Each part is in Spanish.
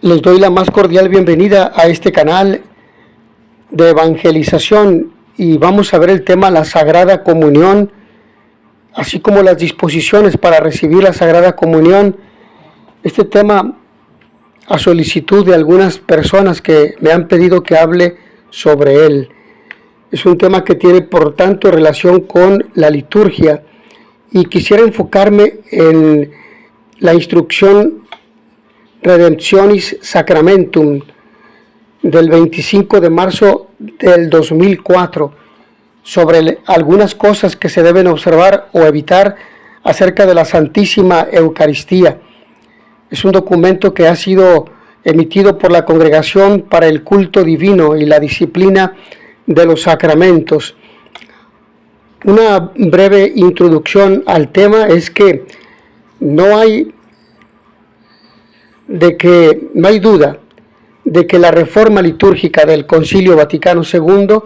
Les doy la más cordial bienvenida a este canal de evangelización y vamos a ver el tema la Sagrada Comunión, así como las disposiciones para recibir la Sagrada Comunión. Este tema a solicitud de algunas personas que me han pedido que hable sobre él. Es un tema que tiene por tanto relación con la liturgia y quisiera enfocarme en la instrucción Redemptionis Sacramentum del 25 de marzo del 2004 sobre algunas cosas que se deben observar o evitar acerca de la Santísima Eucaristía. Es un documento que ha sido emitido por la Congregación para el Culto Divino y la Disciplina de los Sacramentos. Una breve introducción al tema es que no hay duda de que la reforma litúrgica del Concilio Vaticano II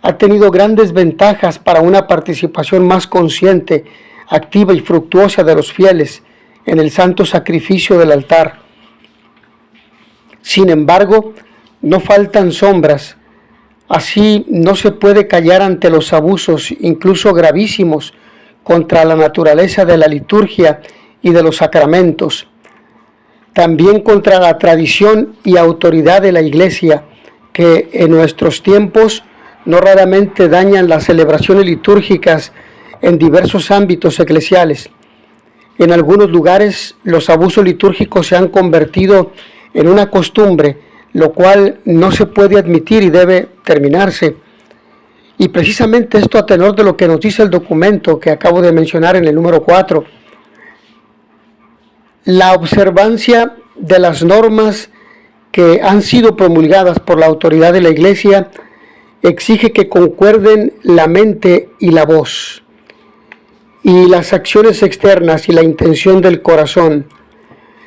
ha tenido grandes ventajas para una participación más consciente, activa y fructuosa de los fieles en el santo sacrificio del altar. Sin embargo, no faltan sombras. Así no se puede callar ante los abusos, incluso gravísimos, contra la naturaleza de la liturgia y de los sacramentos. También contra la tradición y autoridad de la Iglesia, que en nuestros tiempos no raramente dañan las celebraciones litúrgicas en diversos ámbitos eclesiales. En algunos lugares los abusos litúrgicos se han convertido en una costumbre, lo cual no se puede admitir y debe terminarse. Y precisamente esto a tenor de lo que nos dice el documento que acabo de mencionar en el número 4. La observancia de las normas que han sido promulgadas por la autoridad de la Iglesia exige que concuerden la mente y la voz, y las acciones externas y la intención del corazón.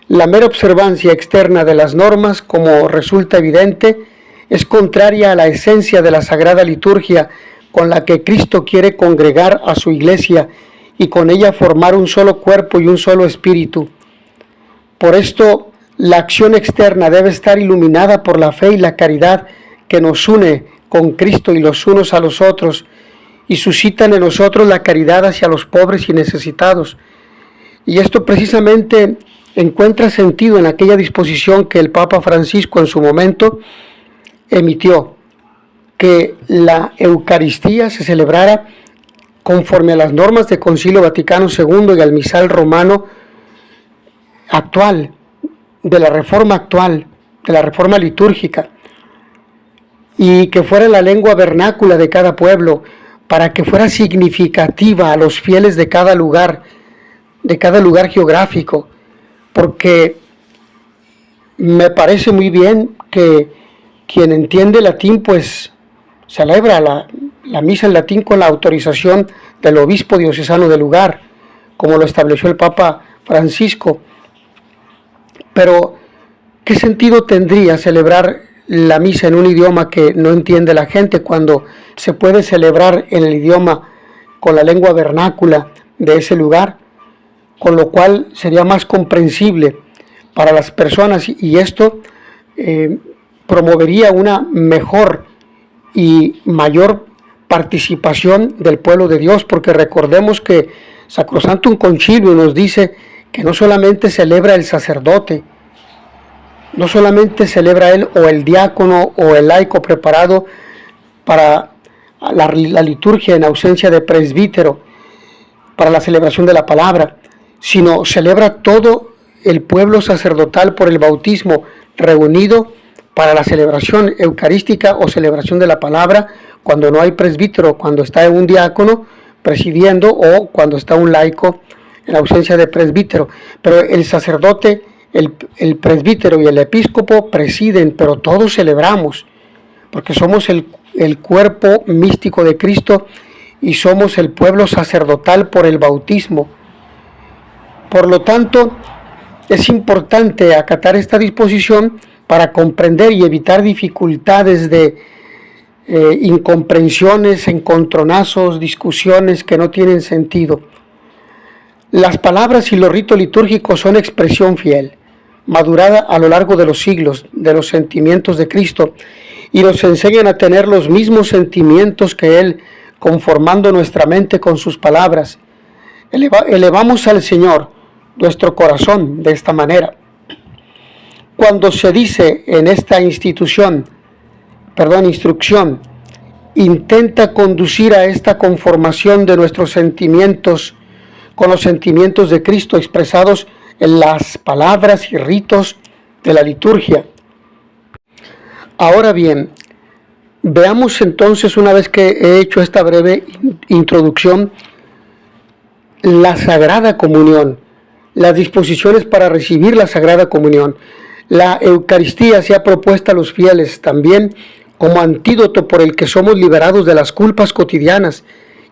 La mera observancia externa de las normas, como resulta evidente, es contraria a la esencia de la Sagrada Liturgia con la que Cristo quiere congregar a su Iglesia y con ella formar un solo cuerpo y un solo espíritu. Por esto, la acción externa debe estar iluminada por la fe y la caridad que nos une con Cristo y los unos a los otros y suscitan en nosotros la caridad hacia los pobres y necesitados. Y esto precisamente encuentra sentido en aquella disposición que el Papa Francisco en su momento emitió, que la Eucaristía se celebrara conforme a las normas del Concilio Vaticano II y al misal romano actual, de la reforma actual, de la reforma litúrgica, y que fuera la lengua vernácula de cada pueblo, para que fuera significativa a los fieles de cada lugar geográfico, porque me parece muy bien que quien entiende latín pues celebra la misa en latín con la autorización del obispo diocesano del lugar, como lo estableció el Papa Francisco. Pero, ¿qué sentido tendría celebrar la misa en un idioma que no entiende la gente cuando se puede celebrar en el idioma con la lengua vernácula de ese lugar? Con lo cual sería más comprensible para las personas y esto promovería una mejor y mayor participación del pueblo de Dios, porque recordemos que Sacrosanctum Concilium nos dice que no solamente celebra el sacerdote, no solamente celebra él o el diácono o el laico preparado para la liturgia en ausencia de presbítero, para la celebración de la palabra, sino celebra todo el pueblo sacerdotal por el bautismo reunido para la celebración eucarística o celebración de la palabra, cuando no hay presbítero, cuando está un diácono presidiendo o cuando está un laico en ausencia de presbítero. Pero el sacerdote, el presbítero y el episcopo presiden, pero todos celebramos, porque somos el cuerpo místico de Cristo y somos el pueblo sacerdotal por el bautismo. Por lo tanto, es importante acatar esta disposición para comprender y evitar dificultades de incomprensiones, encontronazos, discusiones que no tienen sentido. Las palabras y los ritos litúrgicos son expresión fiel, madurada a lo largo de los siglos, de los sentimientos de Cristo, y nos enseñan a tener los mismos sentimientos que Él, conformando nuestra mente con sus palabras. Elevamos al Señor nuestro corazón de esta manera. Cuando se dice en esta instrucción, intenta conducir a esta conformación de nuestros sentimientos con los sentimientos de Cristo expresados en las palabras y ritos de la liturgia. Ahora bien, veamos entonces, una vez que he hecho esta breve introducción, la Sagrada Comunión, las disposiciones para recibir la Sagrada Comunión. La Eucaristía se ha propuesto a los fieles también como antídoto por el que somos liberados de las culpas cotidianas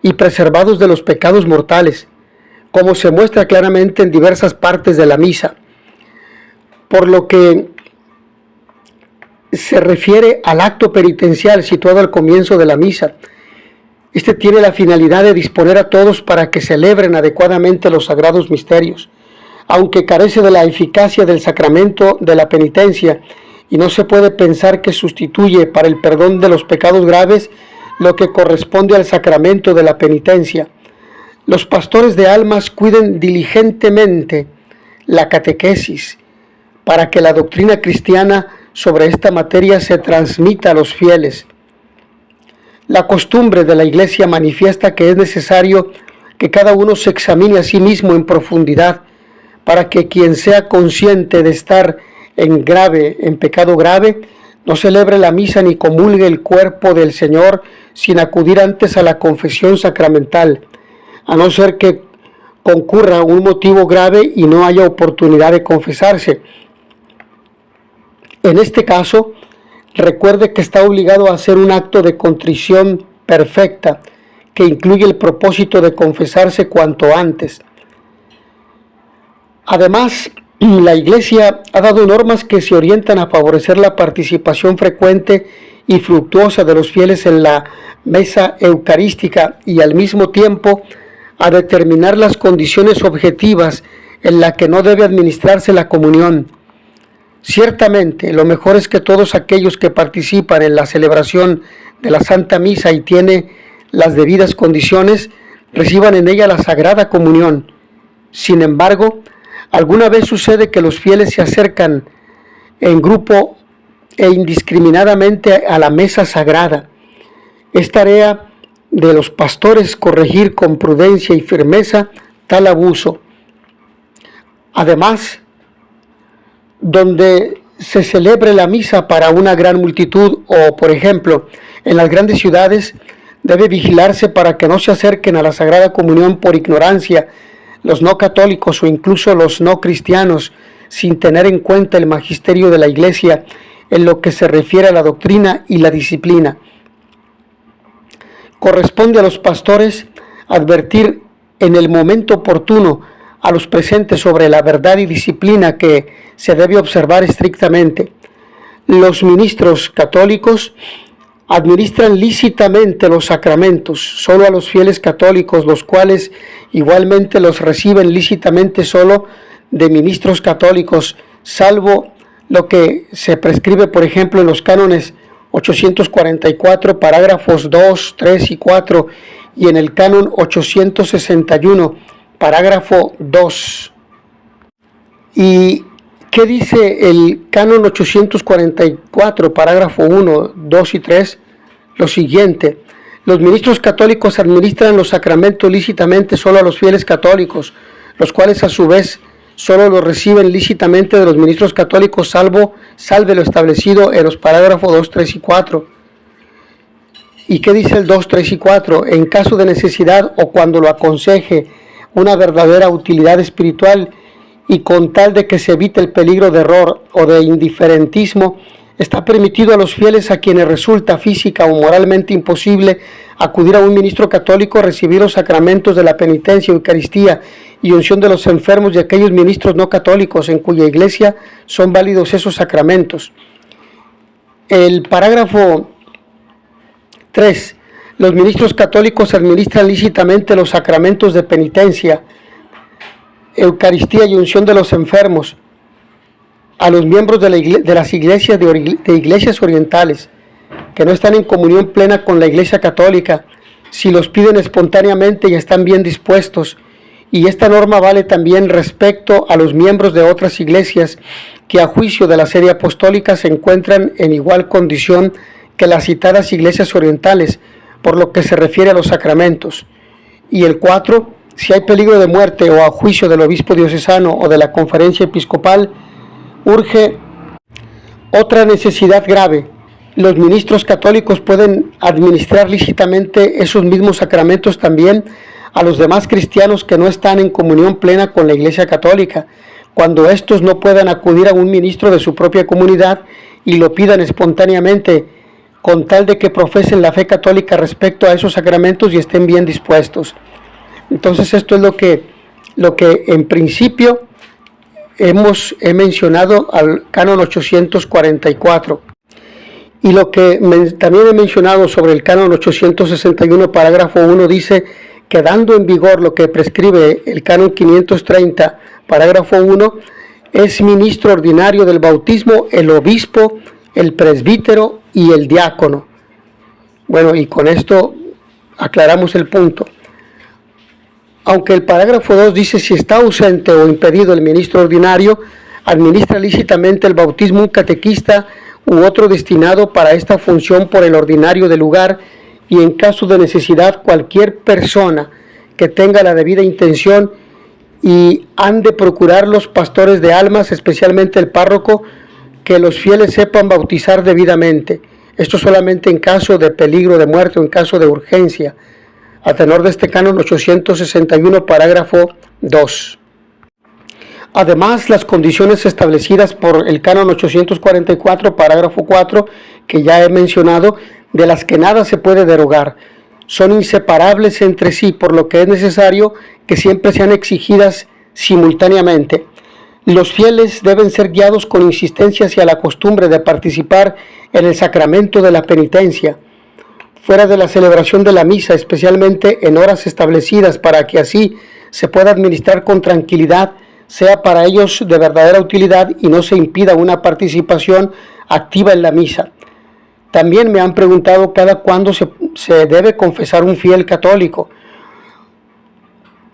y preservados de los pecados mortales, como se muestra claramente en diversas partes de la misa. Por lo que se refiere al acto penitencial situado al comienzo de la misa, este tiene la finalidad de disponer a todos para que celebren adecuadamente los sagrados misterios, aunque carece de la eficacia del sacramento de la penitencia, y no se puede pensar que sustituye para el perdón de los pecados graves lo que corresponde al sacramento de la penitencia. Los pastores de almas cuiden diligentemente la catequesis para que la doctrina cristiana sobre esta materia se transmita a los fieles. La costumbre de la Iglesia manifiesta que es necesario que cada uno se examine a sí mismo en profundidad, para que quien sea consciente de estar en pecado grave, no celebre la misa ni comulgue el cuerpo del Señor sin acudir antes a la confesión sacramental, a no ser que concurra un motivo grave y no haya oportunidad de confesarse. En este caso, recuerde que está obligado a hacer un acto de contrición perfecta, que incluye el propósito de confesarse cuanto antes. Además, la Iglesia ha dado normas que se orientan a favorecer la participación frecuente y fructuosa de los fieles en la mesa eucarística y al mismo tiempo a determinar las condiciones objetivas en las que no debe administrarse la comunión. Ciertamente, lo mejor es que todos aquellos que participan en la celebración de la Santa Misa y tienen las debidas condiciones, reciban en ella la Sagrada Comunión. Sin embargo, alguna vez sucede que los fieles se acercan en grupo e indiscriminadamente a la mesa sagrada. Es tarea de los pastores corregir con prudencia y firmeza tal abuso. Además, donde se celebre la misa para una gran multitud o, por ejemplo, en las grandes ciudades, debe vigilarse para que no se acerquen a la Sagrada Comunión por ignorancia los no católicos o incluso los no cristianos, sin tener en cuenta el magisterio de la Iglesia en lo que se refiere a la doctrina y la disciplina. Corresponde a los pastores advertir en el momento oportuno a los presentes sobre la verdad y disciplina que se debe observar estrictamente. Los ministros católicos administran lícitamente los sacramentos solo a los fieles católicos, los cuales igualmente los reciben lícitamente solo de ministros católicos, salvo lo que se prescribe, por ejemplo, en los cánones 844, parágrafos 2, 3 y 4, y en el canon 861, parágrafo 2. ¿Y qué dice el canon 844, parágrafo 1, 2 y 3? Lo siguiente: los ministros católicos administran los sacramentos lícitamente solo a los fieles católicos, los cuales a su vez solo los reciben lícitamente de los ministros católicos, salve lo establecido en los parágrafos 2, 3 y 4. ¿Y qué dice el 2, 3 y 4? En caso de necesidad o cuando lo aconseje una verdadera utilidad espiritual y con tal de que se evite el peligro de error o de indiferentismo, está permitido a los fieles a quienes resulta física o moralmente imposible acudir a un ministro católico a recibir los sacramentos de la penitencia, Eucaristía y unción de los enfermos de aquellos ministros no católicos en cuya iglesia son válidos esos sacramentos. El parágrafo 3. Los ministros católicos administran lícitamente los sacramentos de penitencia, Eucaristía y unción de los enfermos, a los miembros de las iglesias de iglesias orientales que no están en comunión plena con la Iglesia Católica, si los piden espontáneamente y están bien dispuestos. Y esta norma vale también respecto a los miembros de otras iglesias que a juicio de la sede apostólica se encuentran en igual condición que las citadas iglesias orientales, por lo que se refiere a los sacramentos. Y el 4, si hay peligro de muerte o a juicio del obispo diocesano o de la conferencia episcopal, urge otra necesidad grave. Los ministros católicos pueden administrar lícitamente esos mismos sacramentos también a los demás cristianos que no están en comunión plena con la Iglesia Católica, cuando estos no puedan acudir a un ministro de su propia comunidad y lo pidan espontáneamente, con tal de que profesen la fe católica respecto a esos sacramentos y estén bien dispuestos. Entonces esto es lo que en principio he mencionado al canon 844. Y lo que también he mencionado sobre el canon 861, parágrafo 1, dice: quedando en vigor lo que prescribe el canon 530, parágrafo 1, es ministro ordinario del bautismo el obispo, el presbítero y el diácono. Bueno, y con esto aclaramos el punto. Aunque el parágrafo 2 dice: si está ausente o impedido el ministro ordinario, administra lícitamente el bautismo un catequista u otro destinado para esta función por el ordinario del lugar, y en caso de necesidad cualquier persona que tenga la debida intención, y han de procurar los pastores de almas, especialmente el párroco, que los fieles sepan bautizar debidamente. Esto solamente en caso de peligro de muerte o en caso de urgencia, a tenor de este canon 861, parágrafo 2. Además, las condiciones establecidas por el canon 844, parágrafo 4, que ya he mencionado, de las que nada se puede derogar, son inseparables entre sí, por lo que es necesario que siempre sean exigidas simultáneamente. Los fieles deben ser guiados con insistencia hacia la costumbre de participar en el sacramento de la penitencia, fuera de la celebración de la misa, especialmente en horas establecidas, para que así se pueda administrar con tranquilidad, sea para ellos de verdadera utilidad y no se impida una participación activa en la misa. También me han preguntado cada cuándo se debe confesar un fiel católico.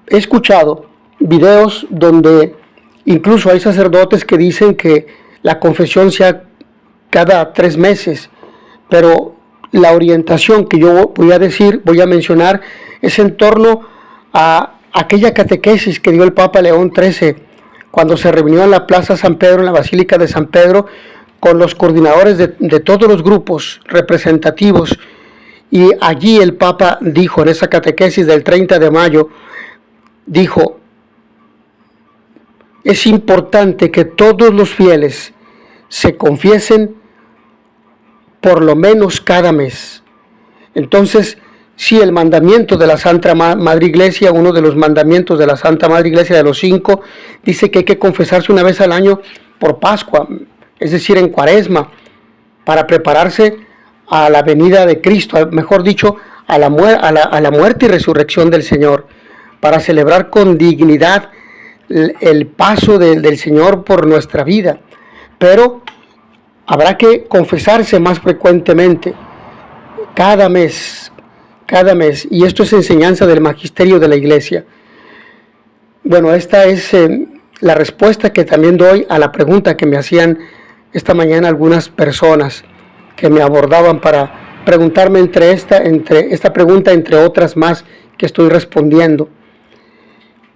He escuchado videos donde incluso hay sacerdotes que dicen que la confesión sea cada 3 meses, pero la orientación que yo voy a mencionar es en torno a aquella catequesis que dio el Papa León XIII cuando se reunió en la Plaza San Pedro, en la Basílica de San Pedro, con los coordinadores de todos los grupos representativos. Y allí el Papa dijo, en esa catequesis del 30 de mayo, dijo: es importante que todos los fieles se confiesen por lo menos cada mes. Entonces, si el mandamiento de la Santa Madre Iglesia, uno de los mandamientos de la Santa Madre Iglesia de los 5, dice que hay que confesarse una vez al año por Pascua, es decir, en Cuaresma, para prepararse a la venida de Cristo, mejor dicho, a la muerte y resurrección del Señor, para celebrar con dignidad el paso del Señor por nuestra vida. Pero habrá que confesarse más frecuentemente, cada mes, y esto es enseñanza del magisterio de la Iglesia. Bueno, esta es la respuesta que también doy a la pregunta que me hacían esta mañana algunas personas que me abordaban para preguntarme entre esta pregunta, entre otras más que estoy respondiendo.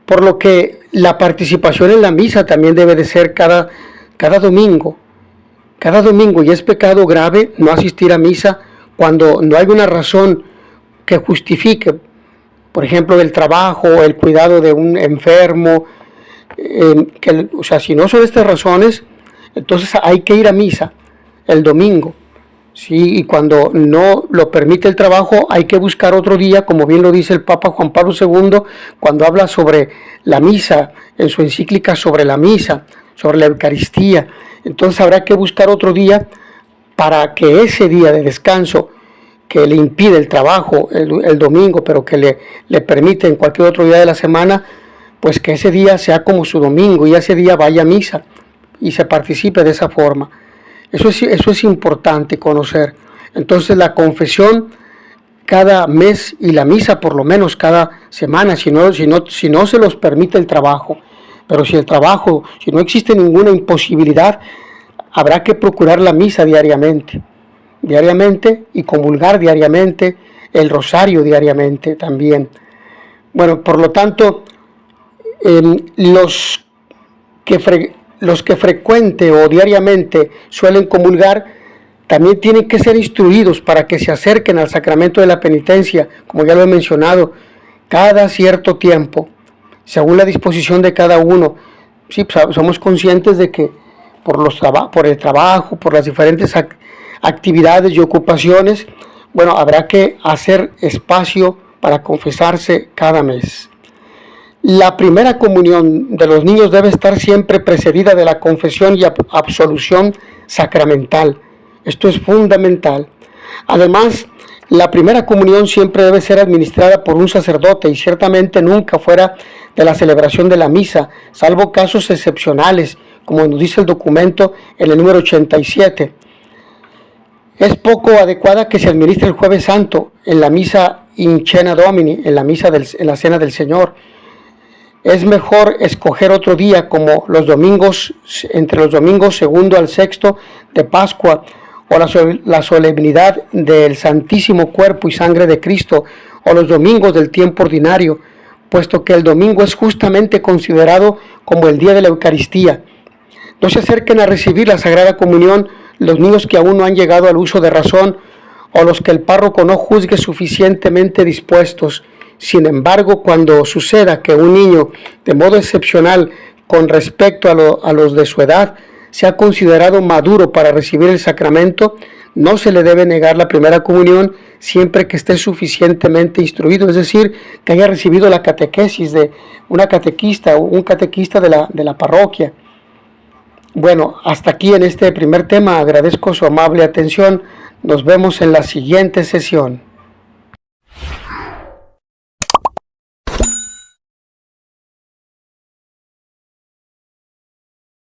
Por lo que la participación en la misa también debe de ser cada domingo, y es pecado grave no asistir a misa cuando no hay una razón que justifique, por ejemplo, el trabajo, el cuidado de un enfermo, si no son estas razones, entonces hay que ir a misa el domingo, ¿sí? Y cuando no lo permite el trabajo, hay que buscar otro día, como bien lo dice el Papa Juan Pablo II, cuando habla sobre la misa, en su encíclica sobre la misa, sobre la Eucaristía. Entonces habrá que buscar otro día para que ese día de descanso que le impide el trabajo el domingo, pero que le permite en cualquier otro día de la semana, pues que ese día sea como su domingo y ese día vaya a misa. y se participe de esa forma. Eso es importante conocer. Entonces la confesión cada mes y la misa por lo menos cada semana, si no se los permite el trabajo. Pero si no existe ninguna imposibilidad, habrá que procurar la misa diariamente y comulgar diariamente, el rosario diariamente también. Bueno, por lo tanto, los que frecuente o diariamente suelen comulgar, también tienen que ser instruidos para que se acerquen al sacramento de la penitencia, como ya lo he mencionado, cada cierto tiempo, según la disposición de cada uno. Sí, somos conscientes de que por el trabajo, por las diferentes actividades y ocupaciones, bueno, habrá que hacer espacio para confesarse cada mes. La primera comunión de los niños debe estar siempre precedida de la confesión y absolución sacramental. Esto es fundamental. Además, la primera comunión siempre debe ser administrada por un sacerdote y ciertamente nunca fuera de la celebración de la misa, salvo casos excepcionales, como nos dice el documento en el número 87. Es poco adecuada que se administre el Jueves Santo en la misa in cena Domini, en la cena del Señor. Es mejor escoger otro día, como los domingos, entre los domingos segundo al sexto de Pascua, o la solemnidad del Santísimo Cuerpo y Sangre de Cristo, o los domingos del tiempo ordinario, puesto que el domingo es justamente considerado como el día de la Eucaristía. No se acerquen a recibir la Sagrada Comunión los niños que aún no han llegado al uso de razón, o los que el párroco no juzgue suficientemente dispuestos. Sin embargo, cuando suceda que un niño, de modo excepcional con respecto a los de su edad, sea considerado maduro para recibir el sacramento, no se le debe negar la primera comunión siempre que esté suficientemente instruido, es decir, que haya recibido la catequesis de una catequista o un catequista de la parroquia. Bueno, hasta aquí en este primer tema. Agradezco su amable atención. Nos vemos en la siguiente sesión.